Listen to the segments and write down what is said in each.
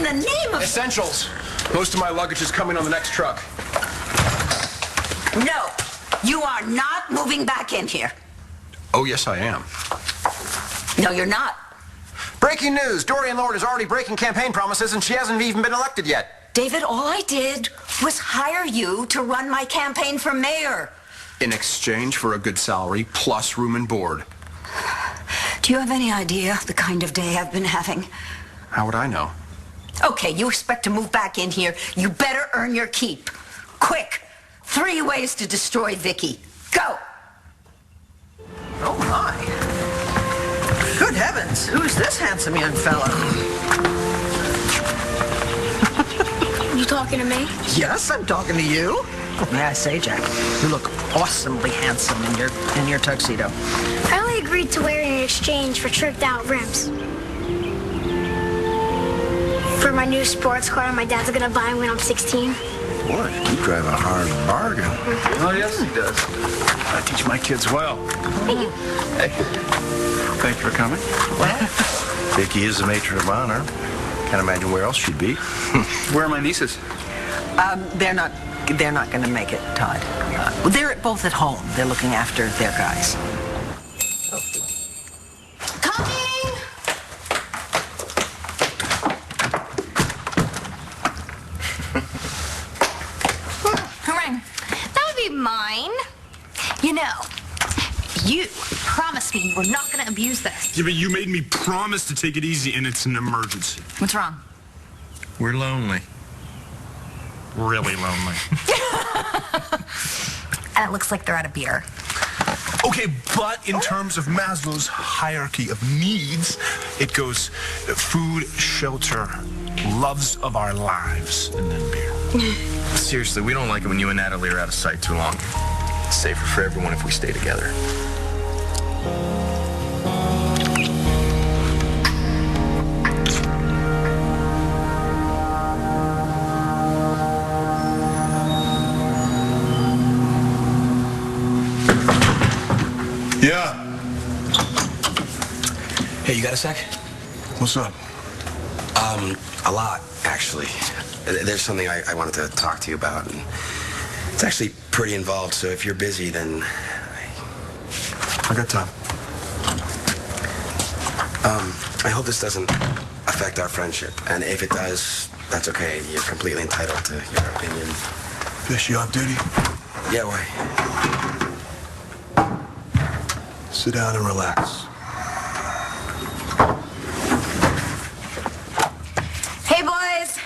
the name of... Essentials. Most of my luggage is coming on the next truck. No, you are not moving back in here. Oh, yes, I am. No, you're not. Breaking news. Dorian Lord is already breaking campaign promises, and she hasn't even been elected yet. David, all I did was hire you to run my campaign for mayor. In exchange for a good salary, plus room and board. Do you have any idea the kind of day I've been having? How would I know? Okay, you expect to move back in here. You better earn your keep. Quick. 3 ways to destroy Vicky. Go! Oh, my. Good heavens, who's this handsome young fella? You talking to me? Yes, I'm talking to you. May I say, Jack, you look awesomely handsome in your tuxedo. I only agreed to wear it in exchange for tripped out rims. For my new sports car my dad's gonna buy when I'm 16. Boy, you drive a hard bargain. Oh, yes, he does. I teach my kids well. Thank you. Hey, thanks for coming. Well, Vicky is the matron of honor. Can't imagine where else she'd be. Where are my nieces? They're not going to make it, Todd. They're both at home. They're looking after their guys. Coming! Hooray. That would be mine. You know, you promised me you were not going to abuse this. Yeah, but you made me promise to take it easy, and it's an emergency. What's wrong? We're lonely. Really lonely. And it looks like they're out of beer. Okay, but in terms of Maslow's hierarchy of needs, it goes food, shelter, loves of our lives, and then beer. Seriously, we don't like it when you and Natalie are out of sight too long. It's safer for everyone if we stay together. Yeah. Hey, you got a sec? What's up? A lot, actually. There's something I wanted to talk to you about, and it's actually pretty involved, so if you're busy, then I got time. I hope this doesn't affect our friendship, and if it does, that's okay. You're completely entitled to your opinion. Fish, you off duty? Yeah, why? Sit down and relax. Hey, boys.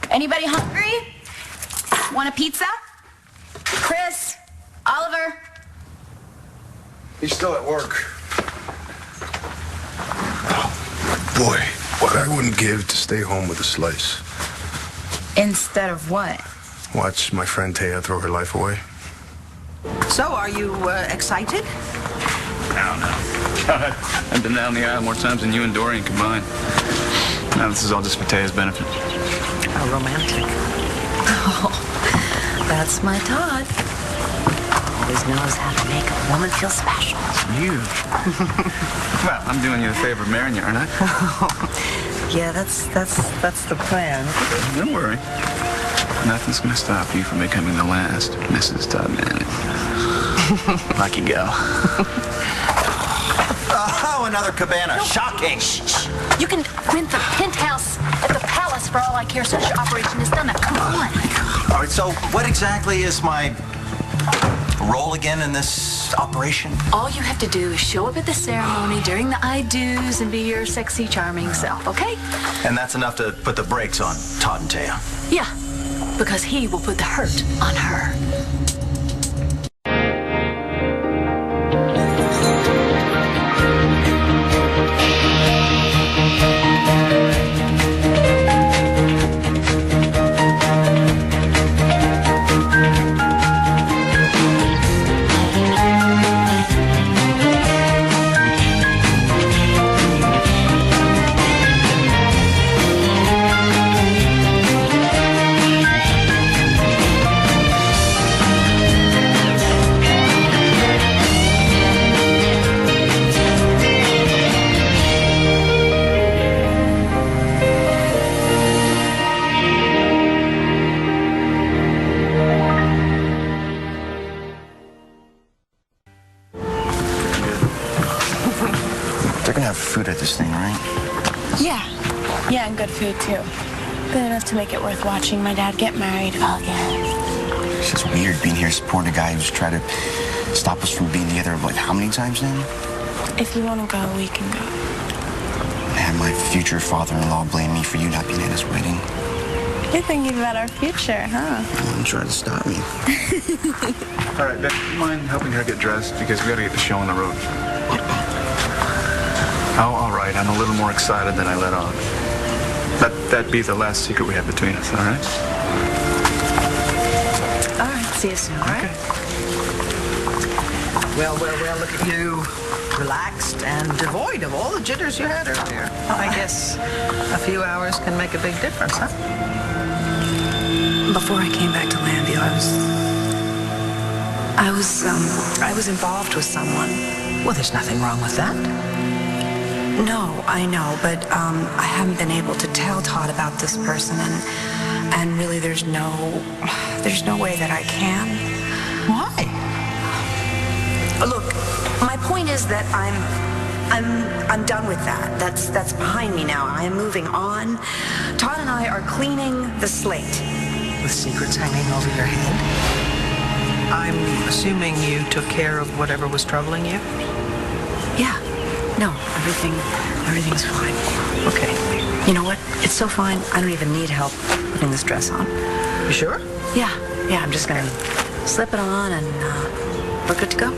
Anybody hungry? Want a pizza? Chris? Oliver? He's still at work. Boy, what I wouldn't give to stay home with a slice. Instead of what? Watch my friend Taya throw her life away. So, are you excited? I don't know. God, I've been down the aisle more times than you and Dorian combined. Now this is all just for Taya's benefit. How romantic. Oh, that's my Todd. Always knows how to make a woman feel special. You? Well, I'm doing you a favor marrying you, aren't I? Yeah, that's the plan. Don't worry. Nothing's gonna stop you from becoming the last Mrs. Todd Manning. Lucky gal. Oh, another cabana. No. Shocking. Shh. You can rent the penthouse at the palace for all I care. Such an operation is done. Now, come on. All right, so what exactly is my role again in this operation? All you have to do is show up at the ceremony during the I do's and be your sexy, charming self, okay? And that's enough to put the brakes on Todd and Taya. Yeah, because he will put the hurt on her. They're gonna have food at this thing, right? Yeah. Yeah, and good food, too. Good enough to make it worth watching my dad get married again. It's just weird being here supporting a guy who's tried to stop us from being together, like, how many times now? If you want to go, we can go. I had my future father-in-law blame me for you not being at his wedding. You're thinking about our future, huh? I'm trying to stop me. All right, Beck, do you mind helping her get dressed? Because we gotta get the show on the road. Oh, all right. I'm a little more excited than I let on. That'd be the last secret we have between us, all right? All right, see you soon, all right? Well, look at you. Relaxed and devoid of all the jitters you had earlier. I guess a few hours can make a big difference, huh? Before I came back to Landview, I was involved with someone. Well, there's nothing wrong with that. No, I know, but I haven't been able to tell Todd about this person, and really, there's no way that I can. Why? Look, my point is that I'm done with that. That's behind me now. I am moving on. Todd and I are cleaning the slate. With secrets hanging over your head? I'm assuming you took care of whatever was troubling you? Yeah. No, everything's fine. Okay. You know what? It's so fine, I don't even need help putting this dress on. You sure? Yeah, I'm just gonna slip it on and we're good to go.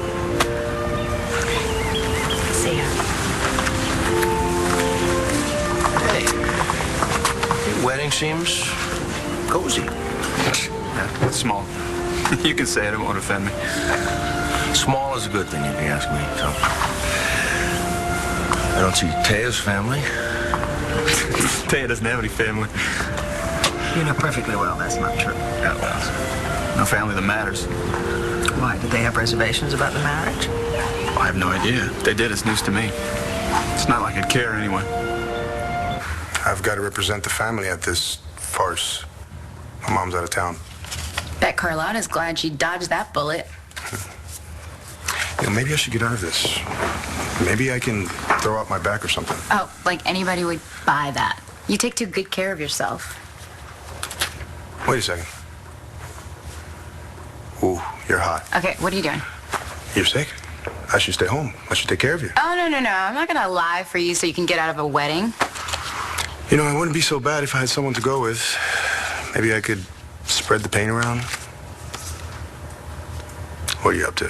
See ya. Hey, your wedding seems cozy. Yeah, it's small. You can say it, it won't offend me. Small is a good thing, if you ask me. So, I don't see Taya's family. Taya doesn't have any family. You know perfectly well that's not true. Yeah, well, no family that matters. Why? Did they have reservations about the marriage? I have no idea. If they did, it's news to me. It's not like I'd care anyway. I've got to represent the family at this farce. My mom's out of town. Bet Carlotta's glad she dodged that bullet. You know, maybe I should get out of this. Maybe I can throw out my back or something. Oh, like anybody would buy that. You take too good care of yourself. Wait a second. Ooh, you're hot. Okay, what are you doing? You're sick? I should stay home. I should take care of you. Oh, no. I'm not gonna lie for you so you can get out of a wedding. You know, it wouldn't be so bad if I had someone to go with. Maybe I could spread the pain around. What are you up to?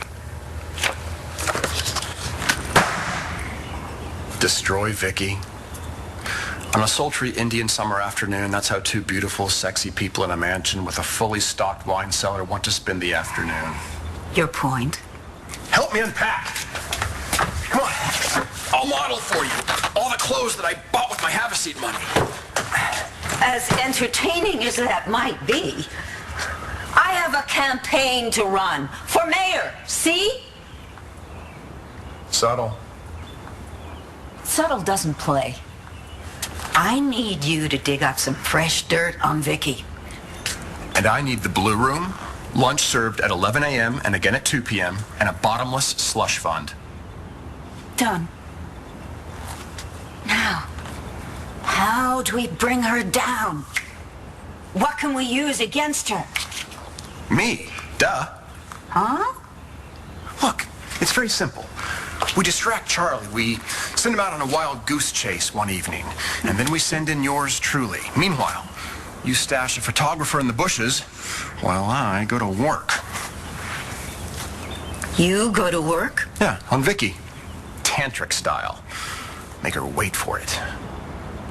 Destroy Vicky. On a sultry Indian summer afternoon, that's how two beautiful, sexy people in a mansion with a fully stocked wine cellar want to spend the afternoon. Your point? Help me unpack. Come on. I'll model for you. All the clothes that I bought with my have-a-seat money. As entertaining as that might be, I have a campaign to run for mayor, see? Subtle. Subtle doesn't play. I need you to dig up some fresh dirt on Vicky. And I need the Blue Room, lunch served at 11 a.m. and again at 2 p.m., and a bottomless slush fund. Done. Now, how do we bring her down? What can we use against her? Me? Duh. Huh? Look, it's very simple. We distract Charlie. We send him out on a wild goose chase one evening, and then we send in yours truly. Meanwhile, you stash a photographer in the bushes while I go to work. You go to work? Yeah, on Vicky. Tantric style. Make her wait for it.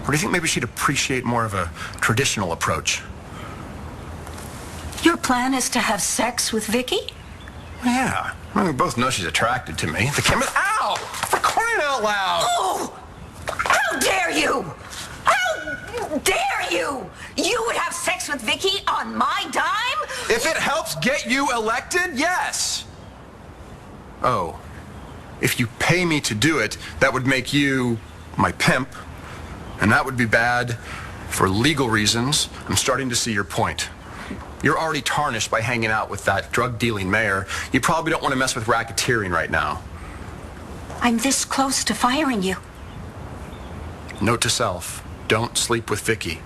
Or do you think maybe she'd appreciate more of a traditional approach? Your plan is to have sex with Vicky? Yeah. I mean, we both know she's attracted to me. The camera... Ow! For crying out loud! Oh! How dare you! How dare you! You would have sex with Vicky on my dime? If it helps get you elected, yes. Oh. If you pay me to do it, that would make you my pimp. And that would be bad for legal reasons. I'm starting to see your point. You're already tarnished by hanging out with that drug-dealing mayor. You probably don't want to mess with racketeering right now. I'm this close to firing you. Note to self, don't sleep with Vicky.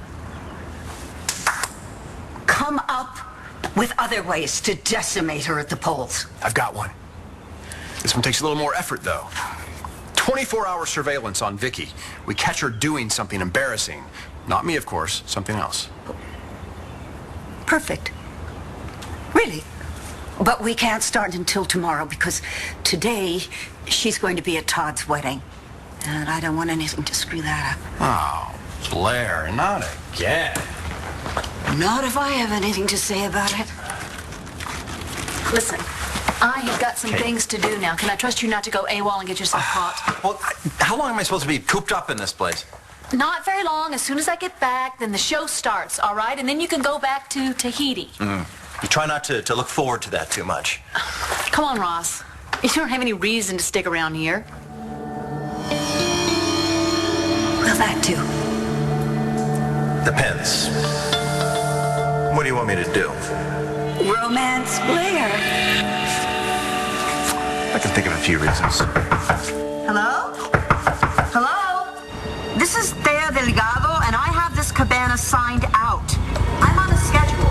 Come up with other ways to decimate her at the polls. I've got one. This one takes a little more effort, though. 24-hour surveillance on Vicky. We catch her doing something embarrassing. Not me, of course. Something else. Perfect. Really. But we can't start until tomorrow because today she's going to be at Todd's wedding. And I don't want anything to screw that up. Oh, Blair, not again. Not if I have anything to say about it. Listen, I have got some things to do now. Can I trust you not to go AWOL and get yourself caught? Well, how long am I supposed to be cooped up in this place? Not very long. As soon as I get back, then the show starts, all right? And then you can go back to Tahiti. You try not to look forward to that too much. Come on, Ross. You don't have any reason to stick around here. Well, that too. Depends. What do you want me to do? Romance Blair. I can think of a few reasons. Hello? Hello? This is Thea Delgado, and I have this cabana signed out. I'm on a schedule.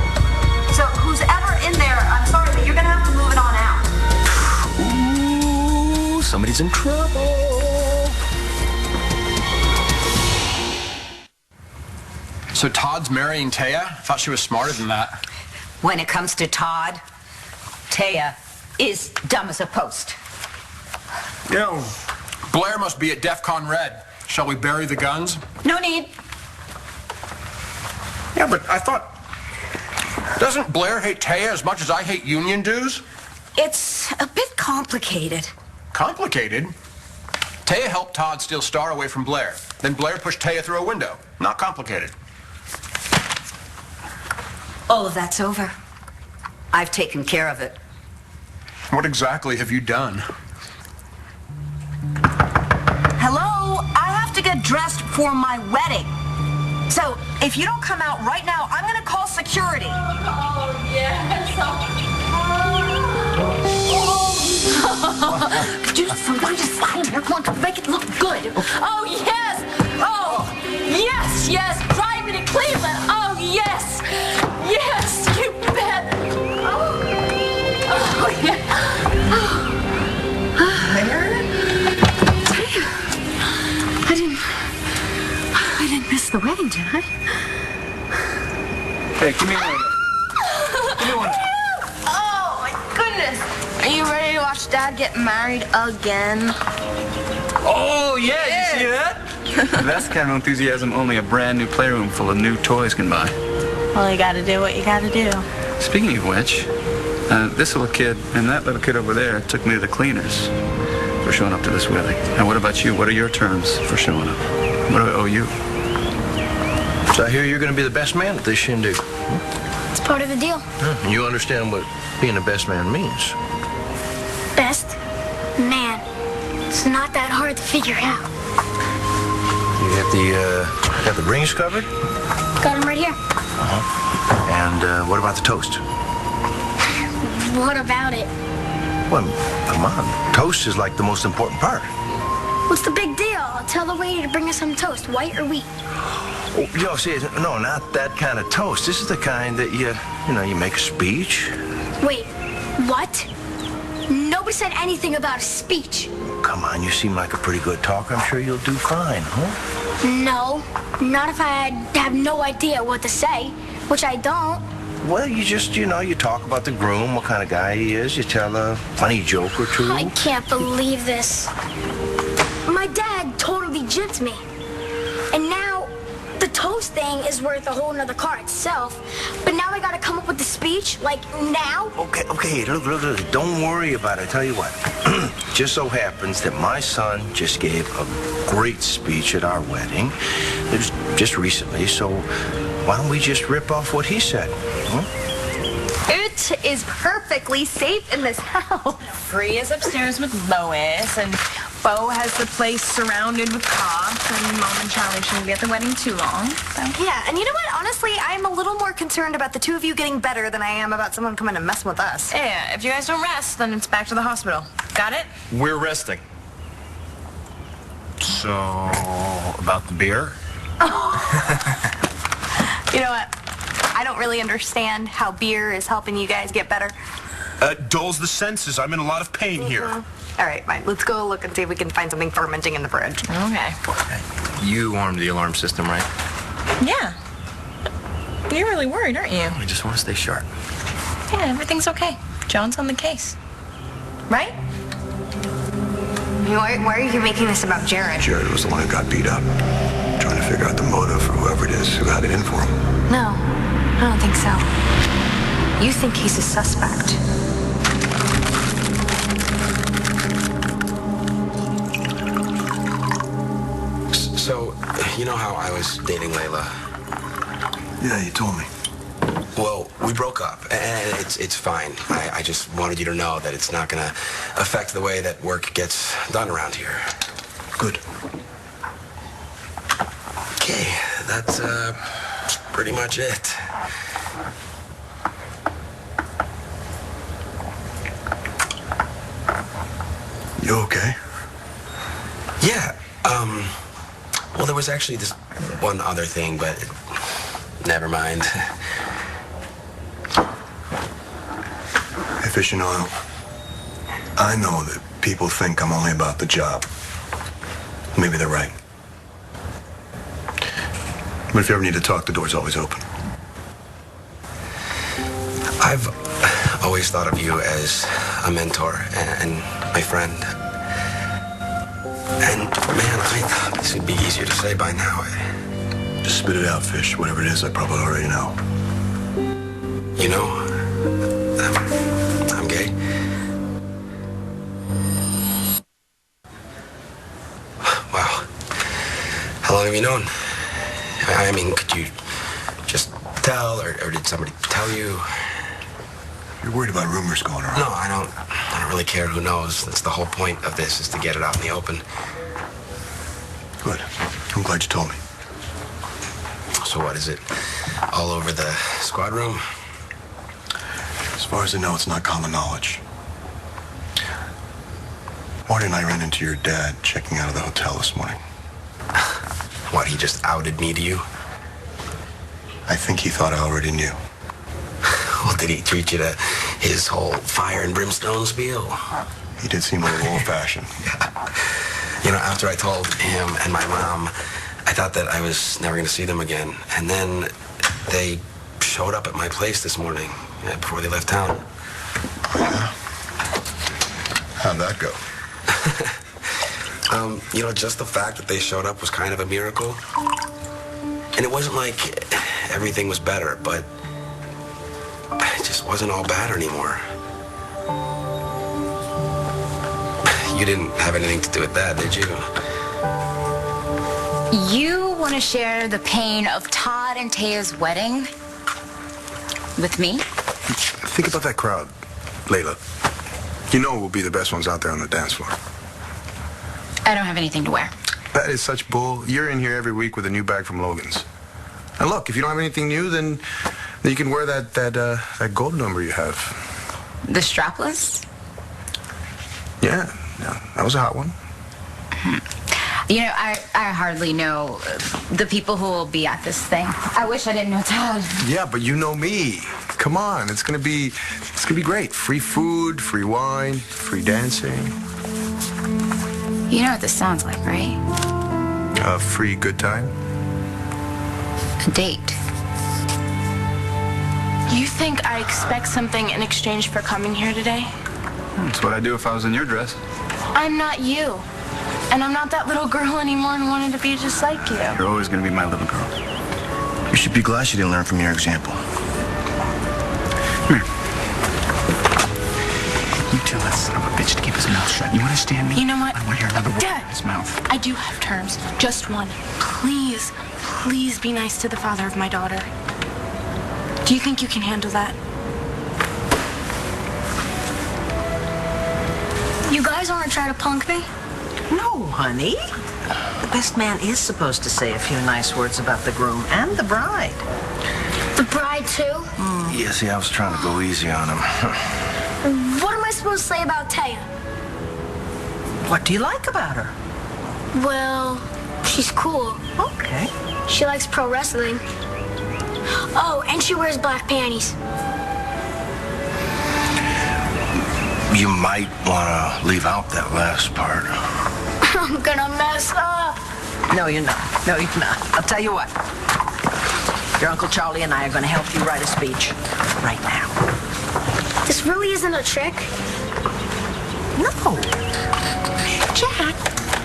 So who's ever in there, I'm sorry, but you're going to have to move it on out. Ooh, somebody's in trouble. So Todd's marrying Taya? I thought she was smarter than that. When it comes to Todd, Taya is dumb as a post. You know, Blair must be at DEFCON Red. Shall we bury the guns? No need. Yeah, but I thought... Doesn't Blair hate Taya as much as I hate union dues? It's a bit complicated. Complicated? Taya helped Todd steal Star away from Blair. Then Blair pushed Taya through a window. Not complicated. All of that's over. I've taken care of it. What exactly have you done? Hello? I have to get dressed for my wedding. So if you don't come out right now, I'm going to call security. Oh, yes. Somebody just find her. Come on, to make it look good. Oh, yes. Oh, yes, yes. Drive me to Cleveland. Oh, yes. Yes, you bet. Oh, yeah. I didn't miss the wedding, did I? Hey, give me one of those. Give me one of those. Oh, my goodness. Are you ready to watch Dad get married again? Oh, yeah, you see that? That's the kind of enthusiasm only a brand new playroom full of new toys can buy. Well, you gotta do what you gotta do. Speaking of which, this little kid and that little kid over there took me to the cleaners for showing up to this wedding. Now, what about you? What are your terms for showing up? What do I owe you? So I hear you're going to be the best man at this shindig. It's part of the deal. You understand what being the best man means. Best man. It's not that hard to figure out. You got the rings covered? Got them right here. And what about the toast? What about it? Well, come on. Toast is like the most important part. What's the big deal? I'll tell the waiter to bring us some toast, white or wheat. Oh, yo, see, no, not that kind of toast. This is the kind that you make a speech. Wait, what? Nobody said anything about a speech. Come on, you seem like a pretty good talker. I'm sure you'll do fine, huh? No, not if I have no idea what to say, which I don't. Well, you just, you talk about the groom, what kind of guy he is. You tell a funny joke or two. I can't believe this. My dad totally gypped me. And now the toast thing is worth a whole nother car itself. But now I gotta come up with the speech, like now? Okay, look, don't worry about it. I tell you what, just so happens that my son just gave a great speech at our wedding. It was just recently, so why don't we just rip off what he said? It is perfectly safe in this house. Free is upstairs with Lois, and Bo has the place surrounded with cops, and Mom and Charlie shouldn't be at the wedding too long. So. Yeah, and you know what? Honestly, I'm a little more concerned about the two of you getting better than I am about someone coming and messing with us. Yeah, if you guys don't rest, then it's back to the hospital. Got it? We're resting. So, about the beer? You know what? I don't really understand how beer is helping you guys get better. Dulls the senses. I'm in a lot of pain here. All right, fine. Let's go look and see if we can find something fermenting in the fridge. Okay. You armed the alarm system, right? Yeah. You're really worried, aren't you? I just want to stay sharp. Yeah, everything's okay. John's on the case. Right? Why are you making this about Jared? Jared was the one who got beat up. Trying to figure out the motive for whoever it is who had it in for him. No, I don't think so. You think he's a suspect. So, you know how I was dating Layla? Yeah, you told me. Well, we broke up, and it's fine. I just wanted you to know that it's not gonna affect the way that work gets done around here. Good. Okay, that's pretty much it. You okay? Yeah, well, there was actually this one other thing, but never mind. Hey, Fish and Oil, I know that people think I'm only about the job. Maybe they're right. But if you ever need to talk, the door's always open. I've always thought of you as a mentor and my friend. And, man, I thought this would be easier to say by now. Just spit it out, Fish. Whatever it is, I probably already know. You know, I'm gay. Wow. How long have you known? I mean, could you just tell, or did somebody tell you? You're worried about rumors going around. No, I don't really care who knows. That's the whole point of this, is to get it out in the open. Good. I'm glad you told me. So what is it? All over the squad room? As far as I know, it's not common knowledge. Marty and I ran into your dad checking out of the hotel this morning. What, he just outed me to you? I think he thought I already knew. Well, did he treat you to his whole fire and brimstone spiel? He did seem a little old-fashioned. Yeah. You know, after I told him and my mom, I thought that I was never going to see them again. And then they showed up at my place this morning, before they left town. Yeah? How'd that go? You know, just the fact that they showed up was kind of a miracle. And it wasn't like everything was better, but it just wasn't all bad anymore. You didn't have anything to do with that, did you? You want to share the pain of Todd and Taya's wedding with me? Think about that crowd, Layla. You know we'll be the best ones out there on the dance floor. I don't have anything to wear. That is such bull. You're in here every week with a new bag from Logan's. And look, if you don't have anything new, then you can wear that gold number you have. The strapless? Yeah, that was a hot one. You know, I hardly know the people who will be at this thing. I wish I didn't know Todd. Yeah, but you know me. Come on, it's gonna be great. Free food, free wine, free dancing. You know what this sounds like, right? A free good time. A date. You think I expect something in exchange for coming here today? That's what I'd do if I was in your dress. I'm not you. And I'm not that little girl anymore and wanted to be just like you. You're always going to be my little girl. You should be glad she didn't learn from your example. Come here. You tell that son of a bitch to keep his mouth shut. You understand me? You know what? I want to hear another word Dad, in his mouth. I do have terms. Just one. Please, please be nice to the father of my daughter. Do you think you can handle that? You guys aren't trying to punk me? No, honey. The best man is supposed to say a few nice words about the groom and the bride. The bride, too? Yeah, see, I was trying to go easy on him. What am I supposed to say about Taya? What do you like about her? Well, she's cool. Okay. She likes pro wrestling. Oh, and she wears black panties. You might want to leave out that last part. I'm gonna mess up. No, you're not. No, you're not. I'll tell you what. Your Uncle Charlie and I are going to help you write a speech right now. This really isn't a trick? No. Jack,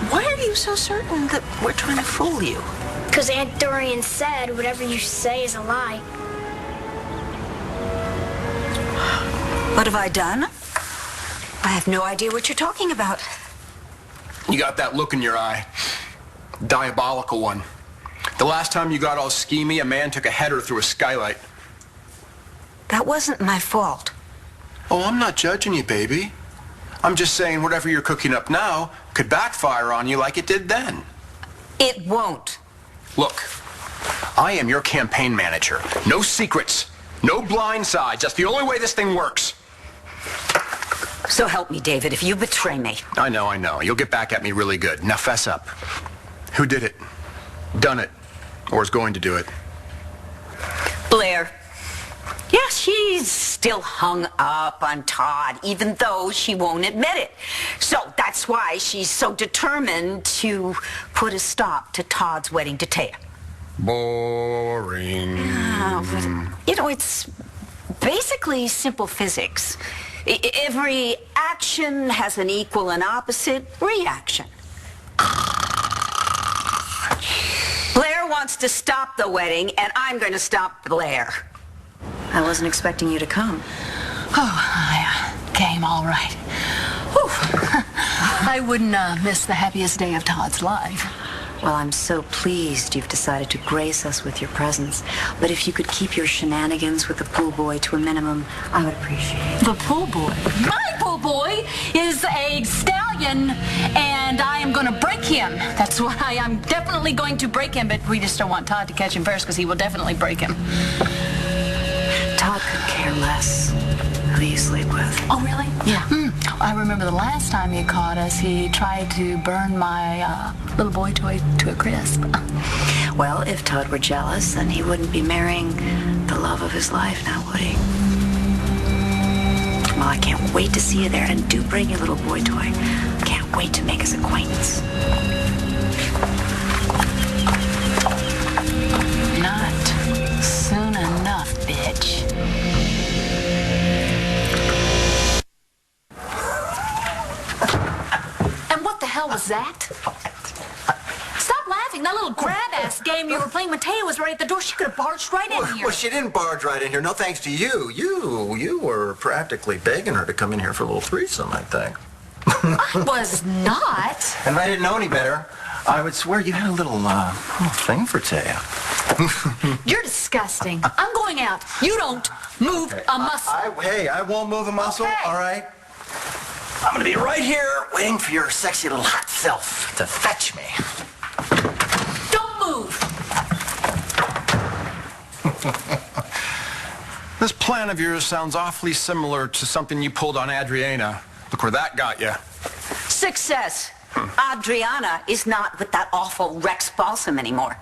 why are you so certain that we're trying to fool you? Because Aunt Dorian said whatever you say is a lie. What have I done? I have no idea what you're talking about. You got that look in your eye. Diabolical one. The last time you got all schemy, a man took a header through a skylight. That wasn't my fault. Oh, I'm not judging you, baby. I'm just saying whatever you're cooking up now could backfire on you like it did then. It won't. Look, I am your campaign manager. No secrets, no blind sides. That's the only way this thing works. So help me, David, if you betray me. I know. You'll get back at me really good. Now fess up. Who did it? Done it? Or is going to do it? Blair. Yeah, she's still hung up on Todd, even though she won't admit it. So that's why she's so determined to put a stop to Todd's wedding to Taya. Boring. You know, it's basically simple physics. Every action has an equal and opposite reaction. Blair wants to stop the wedding, and I'm going to stop Blair. I wasn't expecting you to come. Oh, I came all right. Whew. I wouldn't miss the happiest day of Todd's life. Well, I'm so pleased you've decided to grace us with your presence. But if you could keep your shenanigans with the pool boy to a minimum, I would appreciate it. The pool boy? My pool boy is a stallion, and I am going to break him. That's why I'm definitely going to break him, but we just don't want Todd to catch him first because he will definitely break him. Todd could care less who you sleep with. Oh, really? Yeah. I remember the last time he caught us, he tried to burn my little boy toy to a crisp. Well, if Todd were jealous, then he wouldn't be marrying the love of his life now, would he? Well, I can't wait to see you there, and do bring your little boy toy. Can't wait to make his acquaintance. Not soon enough, bitch. And what the hell was that? Stop laughing. That little grab-ass game you were playing with Taya was right at the door. She could have barged right in here. Well, she didn't barge right in here. No thanks to you. You were practically begging her to come in here for a little threesome, I think. I was not. And if I didn't know any better, I would swear you had a little thing for Taya. You're disgusting. I'm going out. You don't move a muscle. Hey, I won't move a muscle, Okay. all right? I'm gonna be right here waiting for your sexy little hot self to fetch me. Don't move. This plan of yours sounds awfully similar to something you pulled on Adriana. Look where that got you. Success. Adriana is not with that awful Rex Balsam anymore.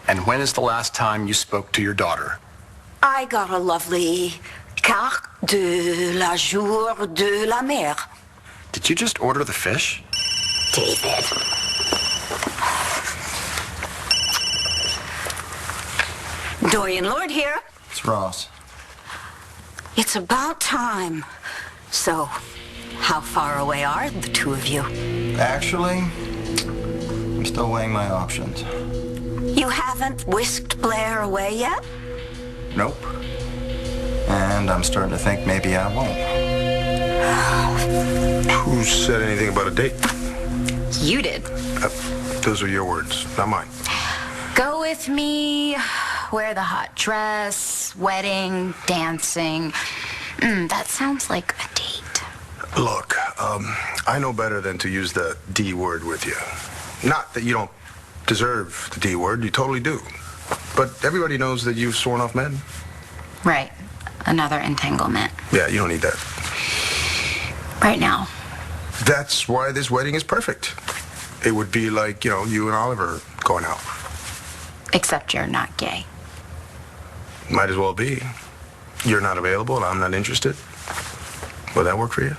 And when is the last time you spoke to your daughter? I got a lovely carte de la jour de la mer. Did you just order the fish? David. Dorian Lord here. It's Ross. It's about time. So, how far away are the two of you? Actually, I'm still weighing my options. You haven't whisked Blair away yet? Nope. And I'm starting to think maybe I won't. Who said anything about a date? You did. Those are your words, not mine. Go with me, wear the hot dress, wedding, dancing. That sounds like a date. Look, I know better than to use the D word with you. Not that you don't deserve the D word, you totally do. But everybody knows that you've sworn off men. Right. Another entanglement. Yeah, you don't need that. Right now. That's why this wedding is perfect. It would be like, you and Oliver going out. Except you're not gay. Might as well be. You're not available and I'm not interested. Will that work for you?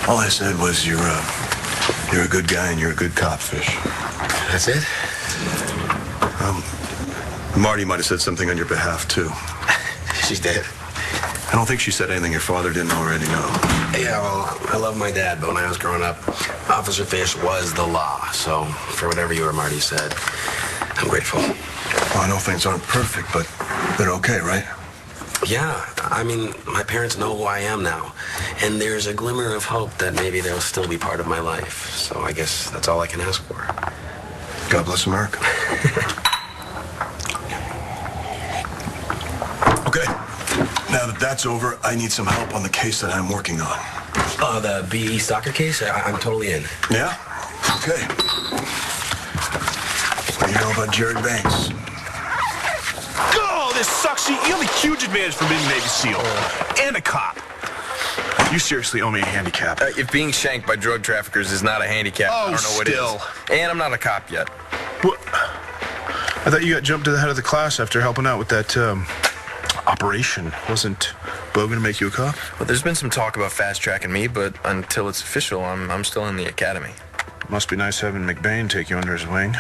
All I said was you're a good guy and you're a good cop, Fish. That's it? Marty might have said something on your behalf, too. She's dead. I don't think she said anything your father didn't already know. Yeah, well, I love my dad, but when I was growing up, Officer Fish was the law. So, for whatever you or Marty said, I'm grateful. Well, I know things aren't perfect, but they're okay, right? Yeah, I mean, my parents know who I am now. And there's a glimmer of hope that maybe they'll still be part of my life. So I guess that's all I can ask for. God bless America. Okay, now that that's over, I need some help on the case that I'm working on. The BE Stalker case? I'm totally in. Yeah? Okay. What do you know about Jared Banks? Oh, this sucks. You have a huge advantage from being a Navy SEAL and a cop. You seriously owe me a handicap. If being shanked by drug traffickers is not a handicap, I don't know what still. is. And I'm not a cop yet. What? I thought you got jumped to the head of the class after helping out with that operation. Wasn't Bo gonna make you a cop? Well, there's been some talk about fast-tracking me, but until it's official, I'm still in the academy. Must be nice having McBain take you under his wing.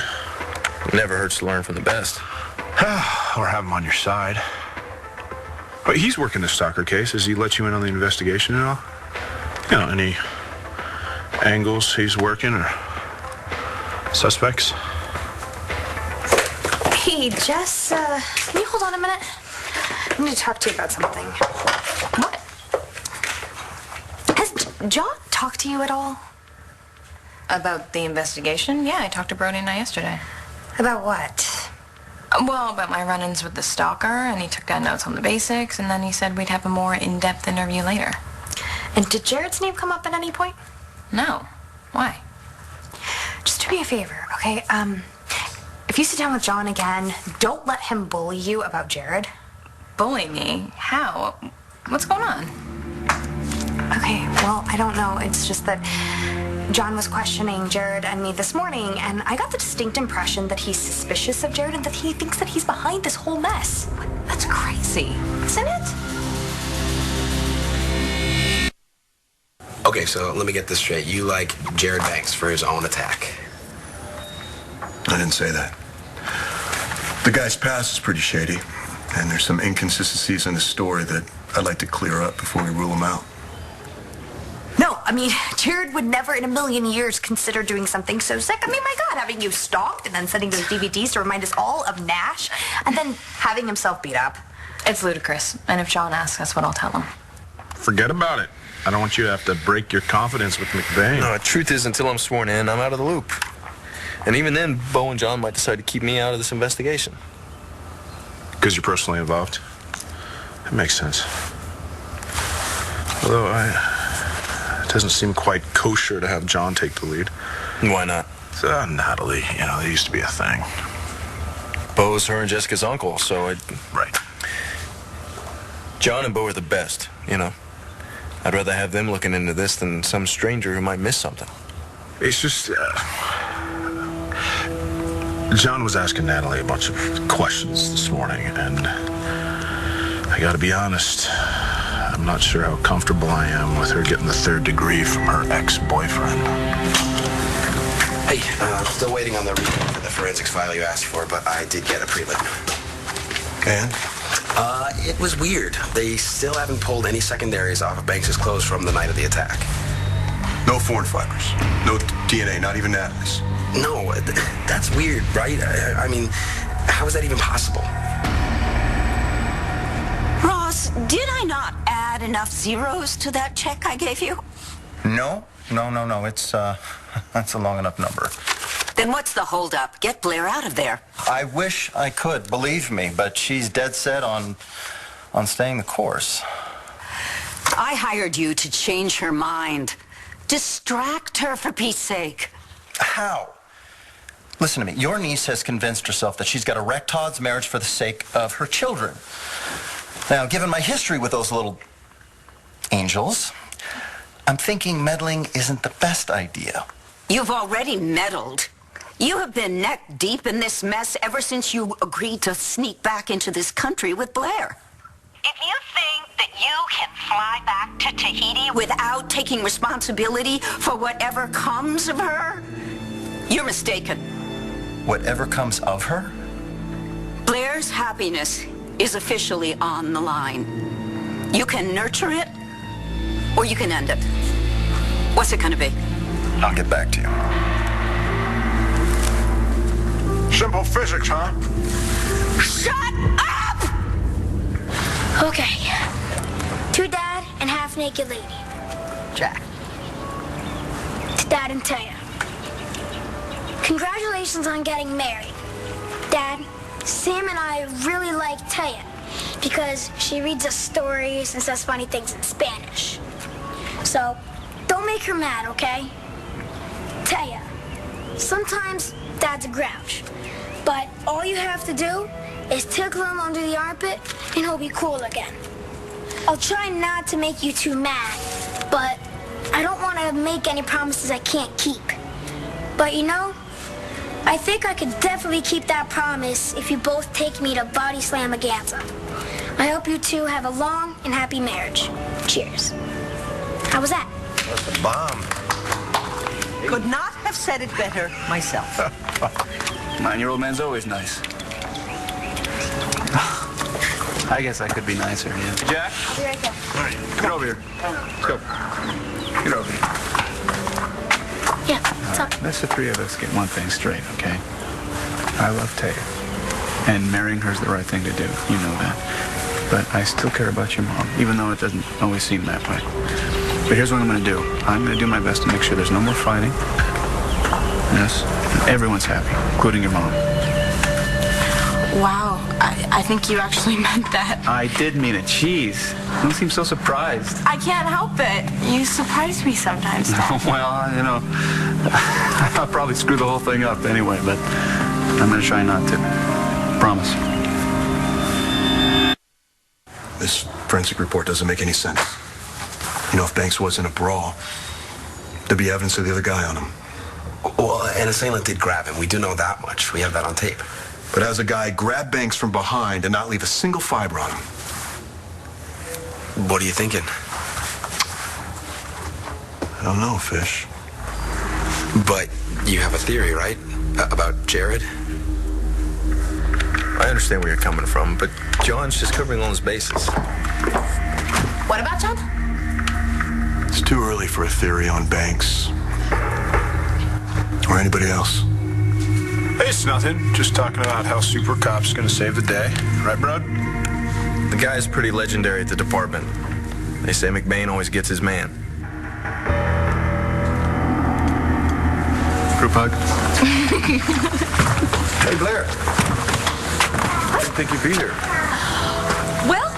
It never hurts to learn from the best. Or have him on your side. But he's working the Stalker case. Has he let you in on the investigation at all? You know, any angles he's working or suspects? Hey, Jess, can you hold on a minute? I need to talk to you about something. What? Has John talked to you at all? About the investigation? Yeah, I talked to Brody and I yesterday. About what? Well, about my run-ins with the Stalker, and he took down notes on the basics, and then he said we'd have a more in-depth interview later. And did Jared's name come up at any point? No. Why? Just do me a favor, okay? If you sit down with John again, don't let him bully you about Jared. Bully me? How? What's going on? Okay, well, I don't know. It's just that John was questioning Jared and me this morning, and I got the distinct impression that he's suspicious of Jared and that he thinks that he's behind this whole mess. That's crazy, isn't it? Okay, so let me get this straight. You like Jared Banks for his own attack? I didn't say that. The guy's past is pretty shady, and there's some inconsistencies in his story that I'd like to clear up before we rule him out. No, I mean, Jared would never in a million years consider doing something so sick. I mean, my God, having you stalked and then sending those DVDs to remind us all of Nash and then having himself beat up. It's ludicrous, and if John asks us what I'll tell him. Forget about it. I don't want you to have to break your confidence with McBain. No, the truth is, until I'm sworn in, I'm out of the loop. And even then, Bo and John might decide to keep me out of this investigation. Because you're personally involved? That makes sense. Although it doesn't seem quite kosher to have John take the lead. Why not? Natalie, they used to be a thing. Bo's her and Jessica's uncle, so Right. John and Bo are the best, I'd rather have them looking into this than some stranger who might miss something. It's just, John was asking Natalie a bunch of questions this morning, and I gotta be honest, I'm not sure how comfortable I am with her getting the 3rd degree from her ex-boyfriend. Hey, I'm still waiting on the report for the forensics file you asked for, but I did get a prelim. And? It was weird. They still haven't pulled any secondaries off of Banks' clothes from the night of the attack. No foreign fibers. No DNA, not even Natalie's. No, that's weird, right? I mean, how is that even possible? Ross, did I not add enough zeros to that check I gave you? No. It's, that's a long enough number. Then what's the holdup? Get Blair out of there. I wish I could, believe me, but she's dead set on staying the course. I hired you to change her mind. Distract her, for Pete's sake. How? Listen to me. Your niece has convinced herself that she's got to wreck Todd's marriage for the sake of her children. Now, given my history with those little angels, I'm thinking meddling isn't the best idea. You've already meddled. You have been neck deep in this mess ever since you agreed to sneak back into this country with Blair. If you think that you can fly back to Tahiti without taking responsibility for whatever comes of her, you're mistaken. Whatever comes of her? Blair's happiness is officially on the line. You can nurture it, or you can end it. What's it gonna be? I'll get back to you. Simple physics, huh? Shut up! Okay. 2 Dad and half-naked lady. Jack. To Dad and Taya. Congratulations on getting married. Dad, Sam and I really like Taya because she reads us stories and says funny things in Spanish. So, don't make her mad, okay? Taya, sometimes Dad's a grouch, but all you have to do is tickle him under the armpit and he'll be cool again. I'll try not to make you too mad, but I don't want to make any promises I can't keep. But you know, I think I could definitely keep that promise if you both take me to Body Slamaganza. I hope you two have a long and happy marriage. Cheers. How was that? That's a bomb. Could not have said it better myself. 9-year-old man's always nice. I guess I could be nicer, yeah. Jack? I'll be right there. All right, get over here. Let's go. Get over here. Yeah, what's up? Let's the three of us get one thing straight, okay? I love Taya. And marrying her's the right thing to do. You know that. But I still care about your mom, even though it doesn't always seem that way. But here's what I'm going to do. I'm going to do my best to make sure there's no more fighting. Yes? And everyone's happy, including your mom. Wow, I think you actually meant that. I did mean it. Jeez. You don't seem so surprised. I can't help it. You surprise me sometimes, Dad. Well, you know, I'll probably screw the whole thing up anyway, but I'm going to try not to. Promise. This forensic report doesn't make any sense. You know, if Banks was in a brawl, there'd be evidence of the other guy on him. Well, an assailant did grab him. We do know that much. We have that on tape. But as a guy, grab Banks from behind and not leave a single fiber on him. What are you thinking? I don't know, Fish. But you have a theory, right? About Jared? I understand where you're coming from, but John's just covering all his bases. What about John? It's too early for a theory on Banks. Or anybody else. Hey, it's nothing. Just talking about how Super Cop's gonna save the day. Right, Brad? The guy's pretty legendary at the department. They say McBain always gets his man. Group hug. Hey, Blair. I didn't think you'd be here. Well,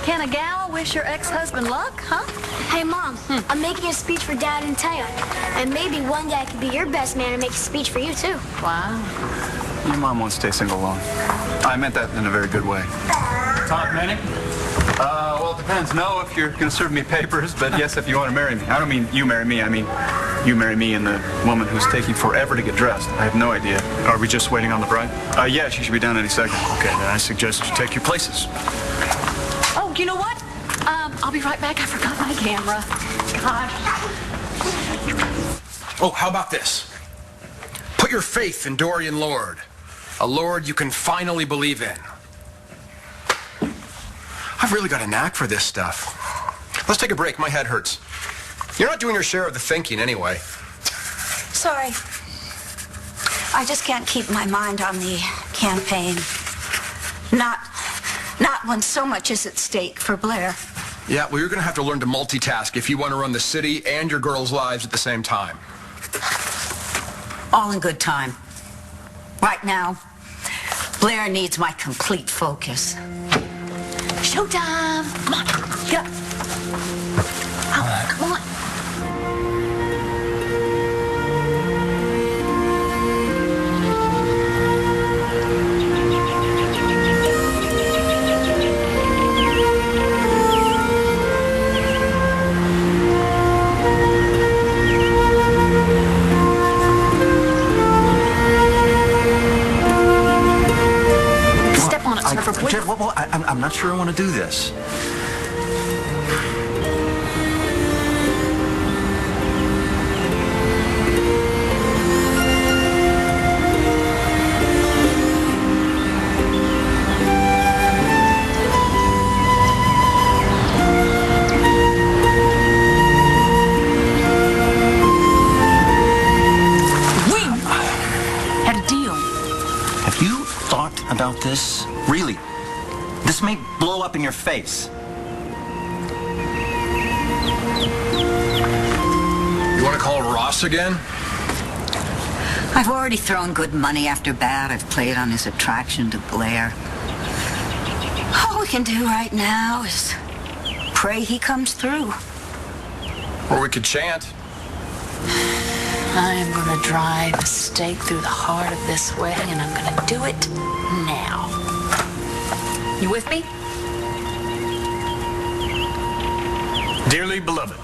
can a gal wish her ex-husband luck, huh? Hey, Mom, I'm making a speech for Dad and Taya. And maybe one day I could be your best man and make a speech for you, too. Wow. Your mom won't stay single long. I meant that in a very good way. Talk, Manny? Well, it depends. No, if you're going to serve me papers, but yes, if you want to marry me. I don't mean you marry me. I mean you marry me and the woman who's taking forever to get dressed. I have no idea. Are we just waiting on the bride? Yeah, she should be down any second. Okay, then I suggest you take your places. Oh, you know what? I'll be right back. I forgot my camera. God. Oh, how about this? Put your faith in Dorian Lord, a Lord you can finally believe in. I've really got a knack for this stuff. Let's take a break. My head hurts. You're not doing your share of the thinking anyway. Sorry. I just can't keep my mind on the campaign. Not when so much is at stake for Blair. Yeah, well, you're going to have to learn to multitask if you want to run the city and your girls' lives at the same time. All in good time. Right now, Blair needs my complete focus. Showtime! Come on, get up. Oh, come on. I'm not sure I want to do this. About this? Really? This may blow up in your face. You want to call Ross again? I've already thrown good money after bad. I've played on his attraction to Blair. All we can do right now is pray he comes through. Or we could chant. I am going to drive a stake through the heart of this wedding, and I'm going to do it now. You with me? Dearly beloved,